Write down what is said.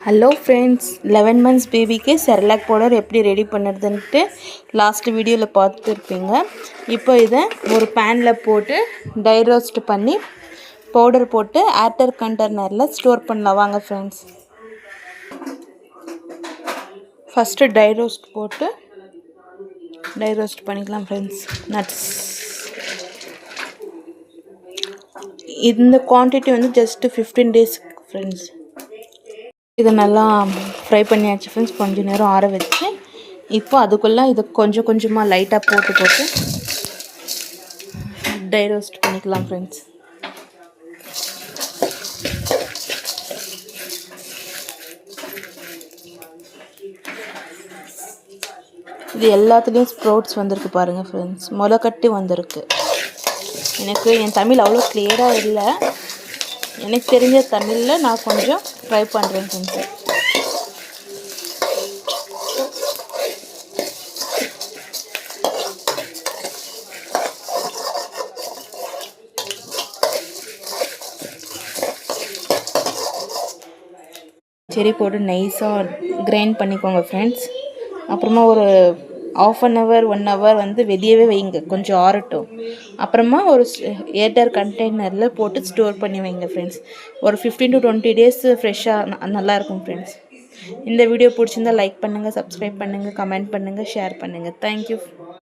Hello friends, 11 months பேபிக்கு Cerelac powder எப்படி ready பண்ணுறதுன்ட்டு last வீடியோவில் பார்த்துருப்பீங்க. இப்போ இதை ஒரு பேனில் போட்டு ட்ரை ரோஸ்ட் பண்ணி பவுடர் போட்டு ஏர்டர் கண்டெய்னரில் ஸ்டோர் பண்ணலாம். வாங்க ஃப்ரெண்ட்ஸ், ஃபஸ்ட்டு ட்ரை ரோஸ்ட் போட்டு ட்ரை ரோஸ்ட் பண்ணிக்கலாம் ஃப்ரெண்ட்ஸ். நட்ஸ் இந்த குவான்டிட்டி வந்து ஜஸ்ட்டு 15 days ஃப்ரெண்ட்ஸ். இதை நல்லா ஃப்ரை பண்ணியாச்சு ஃப்ரெண்ட்ஸ். கொஞ்சம் நேரம் ஆற வச்சு இப்போ அதுக்குள்ளே இதை கொஞ்சம் கொஞ்சமாக லைட்டாக போட்டு ட்ரை ரோஸ்ட் பண்ணிக்கலாம் ஃப்ரெண்ட்ஸ். இது எல்லாத்துலேயும் ஸ்ப்ரவுட்ஸ் வந்திருக்கு பாருங்கள் ஃப்ரெண்ட்ஸ், முளைக்கட்டி வந்திருக்கு. எனக்கு என் தமிழ் அவ்வளோ கிளியராக இல்லை, எனக்கு தெரிஞ்ச தமிழில் நான் கொஞ்சம் ட்ரை பண்ணுறேன் ஃப்ரெண்ட்ஸ். செரி போட்டு நைஸாக கிரைண்ட் பண்ணிக்கோங்க ஃப்ரெண்ட்ஸ். அப்புறமா ஒரு 1/2 hour 1 hour வந்து வெளியவே வைங்க, கொஞ்சம் ஆறட்டும். அப்புறமா ஒரு ஏர்டைட் கண்டெய்னரில் போட்டு ஸ்டோர் பண்ணி வைங்க ஃப்ரெண்ட்ஸ். ஒரு 15 to 20 days ஃப்ரெஷ்ஷாக நல்லாயிருக்கும் ஃப்ரெண்ட்ஸ். இந்த வீடியோ பிடிச்சிருந்தால் லைக் பண்ணுங்கள், சப்ஸ்கிரைப் பண்ணுங்கள், கமெண்ட் பண்ணுங்கள், ஷேர் பண்ணுங்கள். தேங்க்யூ.